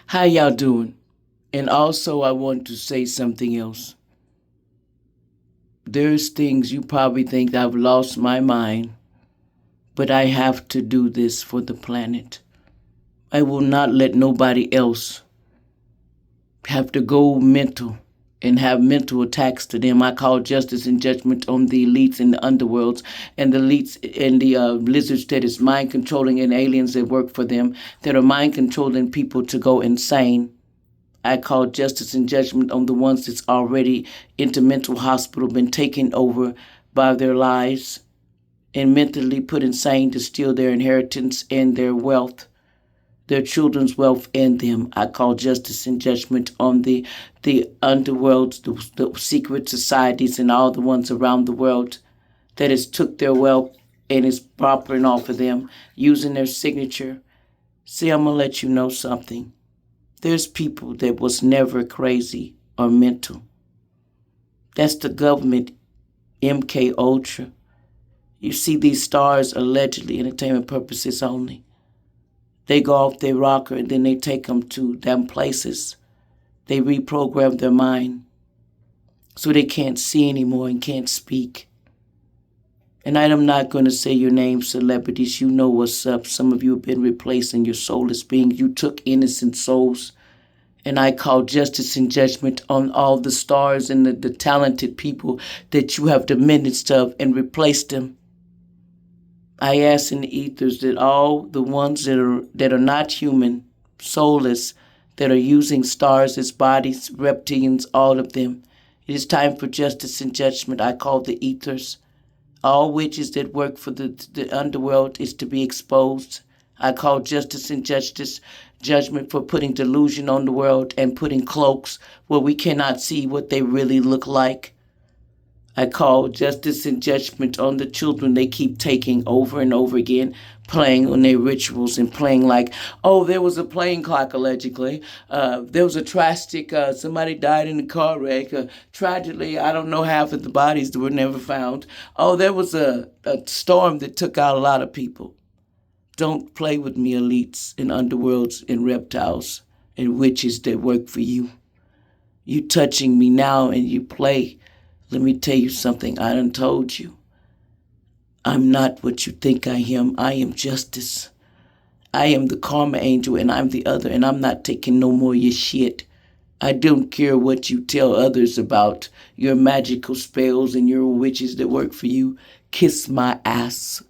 How y'all doing? And also, I want to say something else. There's things you probably think I've lost my mind, but I have to do this for the planet. I will not let nobody else have to go mental and have mental attacks to them. I call justice and judgment on the elites and the underworlds and the elites and the lizards that is mind controlling and aliens that work for them that are mind controlling people to go insane. I call justice and judgment on the ones that's already into mental hospital, been taken over by their lives and mentally put insane to steal their inheritance and their wealth, their children's wealth and them. I call justice and judgment on the underworlds, the secret societies and all the ones around the world that has took their wealth and is propping off of them, using their signature. See, I'm gonna let you know something. There's people that was never crazy or mental. That's the government, MK Ultra. You see these stars allegedly entertainment purposes only. They go off their rocker and then they take them to them places. They reprogram their mind so they can't see anymore and can't speak. And I am not going to say your name, celebrities. You know what's up. Some of you have been replacing your soulless beings. You took innocent souls. And I call justice and judgment on all the stars and the talented people that you have diminished of and replaced them. I ask in the ethers that all the ones that are not human, soulless, that are using stars as bodies, reptilians, all of them. It is time for justice and judgment. I call the ethers. All witches that work for the underworld is to be exposed. I call justice and judgment for putting delusion on the world and putting cloaks where we cannot see what they really look like. I call justice and judgment on the children they keep taking over and over again, playing on their rituals and playing like, oh, there was a plane clock allegedly. There was a drastic, somebody died in a car wreck. Tragically, I don't know, half of the bodies that were never found. Oh, there was a storm that took out a lot of people. Don't play with me, elites and underworlds and reptiles and witches that work for you. You touching me now and you play. Let me tell you something I done told you. I'm not what you think I am. I am justice. I am the karma angel and I'm the other and I'm not taking no more of your shit. I don't care what you tell others about your magical spells and your witches that work for you. Kiss my ass.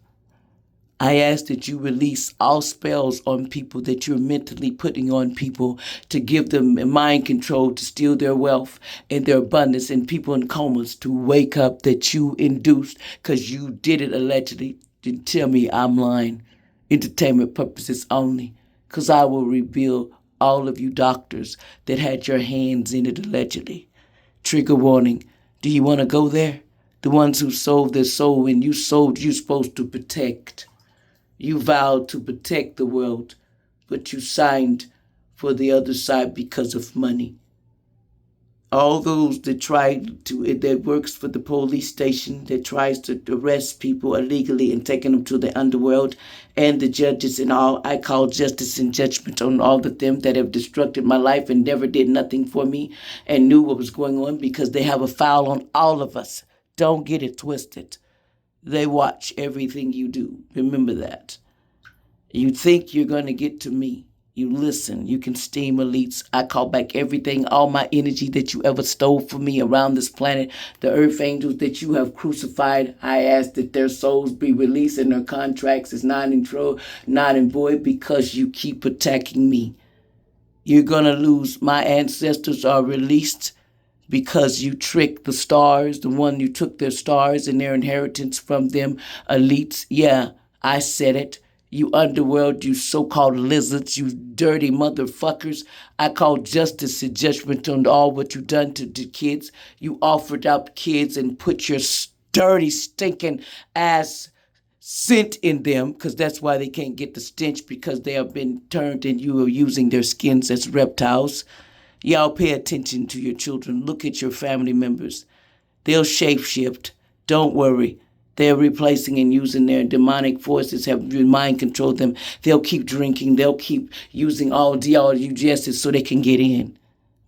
I ask that you release all spells on people that you're mentally putting on people to give them mind control to steal their wealth and their abundance and people in comas to wake up that you induced because you did it allegedly. Then tell me I'm lying. Entertainment purposes only, because I will reveal all of you doctors that had your hands in it allegedly. Trigger warning. Do you want to go there? The ones who sold their soul and you sold, you're supposed to protect. You vowed to protect the world, but you signed for the other side because of money. All those that works for the police station, that tries to arrest people illegally and taking them to the underworld, and the judges and all, I call justice and judgment on all of them that have destructed my life and never did nothing for me and knew what was going on because they have a foul on all of us. Don't get it twisted. They watch everything you do. Remember that. You think you're going to get to me. You listen. You can steam elites. I call back everything, all my energy that you ever stole from me around this planet. The earth angels that you have crucified, I ask that their souls be released and their contracts is not in void because you keep attacking me. You're going to lose. My ancestors are released because you tricked the stars, the one you took their stars and their inheritance from them, elites. Yeah, I said it. You underworld, you so-called lizards, you dirty motherfuckers. I call justice and judgment on all what you done to the kids. You offered up kids and put your dirty, stinking ass scent in them, because that's why they can't get the stench, because they have been turned and you are using their skins as reptiles. Y'all pay attention to your children. Look at your family members. They'll shapeshift. Don't worry. They're replacing and using their demonic forces, have mind controlled them. They'll keep drinking. They'll keep using all DRUGSs so they can get in.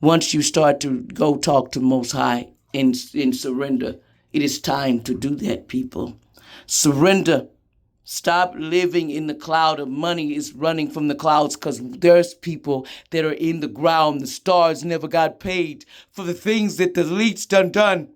Once you start to go talk to Most High and surrender, it is time to do that, people. Surrender. Stop living in the cloud of money is running from the clouds, because there's people that are in the ground. The stars never got paid for the things that the elites done.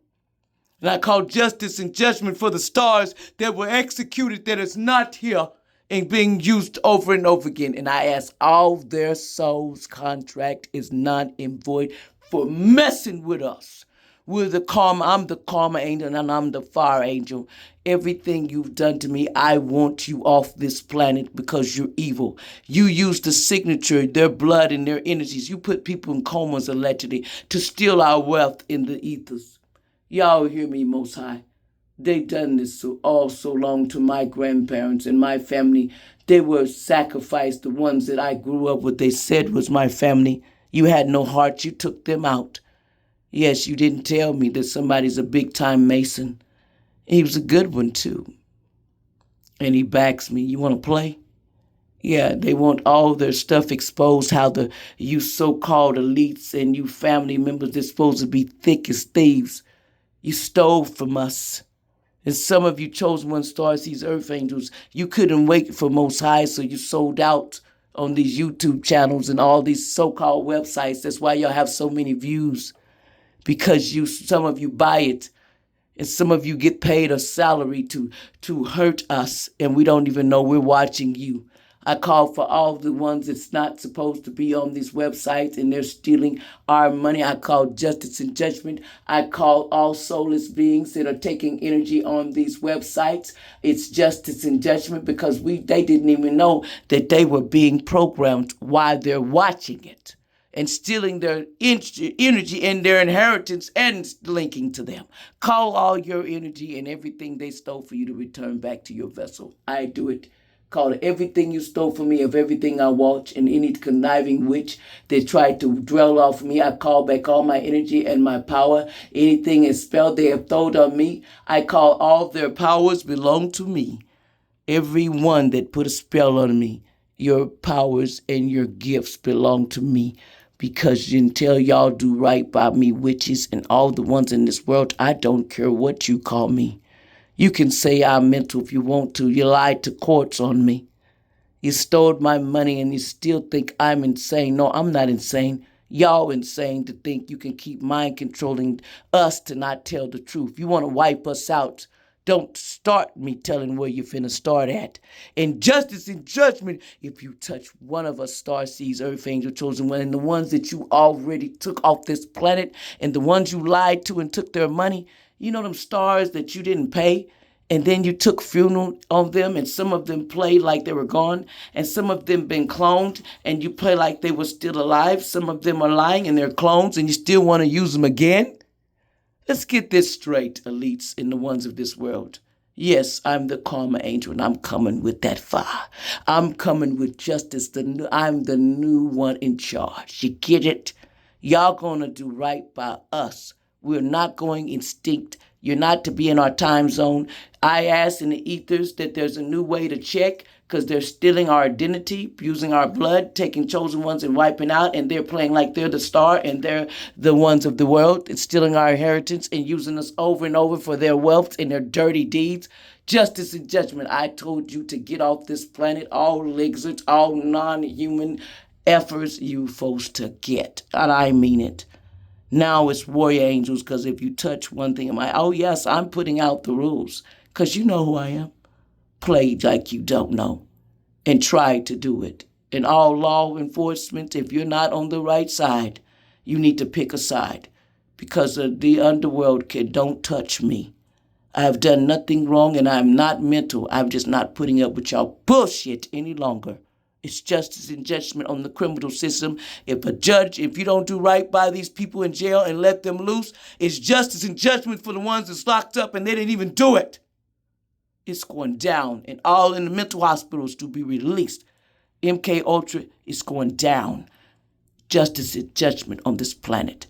And I call justice and judgment for the stars that were executed that is not here and being used over and over again. And I ask, all their souls' contract is not in void for messing with us. We're the karma. I'm the karma angel and I'm the fire angel. Everything you've done to me, I want you off this planet because you're evil. You use the signature, their blood and their energies. You put people in comas allegedly to steal our wealth in the ethers. Y'all hear me, Most High. They done this so long to my grandparents and my family. They were sacrificed, the ones that I grew up with. They said was my family. You had no heart. You took them out. Yes, you didn't tell me that somebody's a big-time Mason. He was a good one, too. And he backs me. You want to play? Yeah, they want all their stuff exposed, how you so-called elites and you family members, they're supposed to be thick as thieves. You stole from us. And some of you chosen one stars, these earth angels. You couldn't wait for Most High, so you sold out on these YouTube channels and all these so-called websites. That's why y'all have so many views. Because some of you buy it, and some of you get paid a salary to hurt us, and we don't even know we're watching you. I call for all the ones that's not supposed to be on these websites and they're stealing our money. I call justice and judgment. I call all soulless beings that are taking energy on these websites. It's justice and judgment, because they didn't even know that they were being programmed while they're watching it and stealing their energy and their inheritance and linking to them. Call all your energy and everything they stole for you to return back to your vessel. I do it. Call it everything you stole from me, of everything I watch, and any conniving witch that tried to dwell off me. I call back all my energy and my power. Anything is spelled they have thrown on me, I call all their powers belong to me. Everyone that put a spell on me, your powers and your gifts belong to me. Because until y'all do right by me, witches and all the ones in this world, I don't care what you call me. You can say I'm mental if you want to. You lied to courts on me. You stole my money and you still think I'm insane. No, I'm not insane. Y'all insane to think you can keep mind controlling us to not tell the truth. You want to wipe us out. Don't start me telling where you're finna start at. In justice and judgment, if you touch one of us, star seeds, earth angel, chosen one, and the ones that you already took off this planet, and the ones you lied to and took their money, you know them stars that you didn't pay, and then you took funeral on them, and some of them played like they were gone, and some of them been cloned, and you play like they were still alive. Some of them are lying, and they're clones, and you still want to use them again? Let's get this straight, elites and the ones of this world. Yes, I'm the karma angel, and I'm coming with that fire. I'm coming with justice. I'm the new one in charge. You get it? Y'all gonna do right by us. We're not going extinct. You're not to be in our time zone. I ask in the ethers that there's a new way to check, because they're stealing our identity, using our blood, taking chosen ones and wiping out, and they're playing like they're the star and they're the ones of the world. It's stealing our inheritance and using us over and over for their wealth and their dirty deeds. Justice and judgment. I told you to get off this planet, all lizards, all non-human efforts you supposed to get. And I mean it. Now it's warrior angels, because if you touch one thing, oh yes, I'm putting out the rules, because you know who I am. Play like you don't know and try to do it. In all law enforcement, if you're not on the right side, you need to pick a side, because the underworld don't touch me. I have done nothing wrong, and I'm not mental. I'm just not putting up with y'all bullshit any longer. It's justice and judgment on the criminal system. If you don't do right by these people in jail and let them loose, it's justice and judgment for the ones that's locked up and they didn't even do it. It's going down, and all in the mental hospitals to be released. MK Ultra is going down. Justice and judgment on this planet.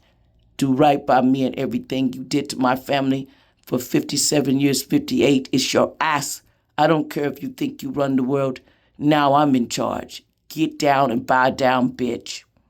Do right by me and everything you did to my family. for 57 years, 58. It's your ass. I don't care if you think you run the world. Now I'm in charge. Get down and bow down, bitch.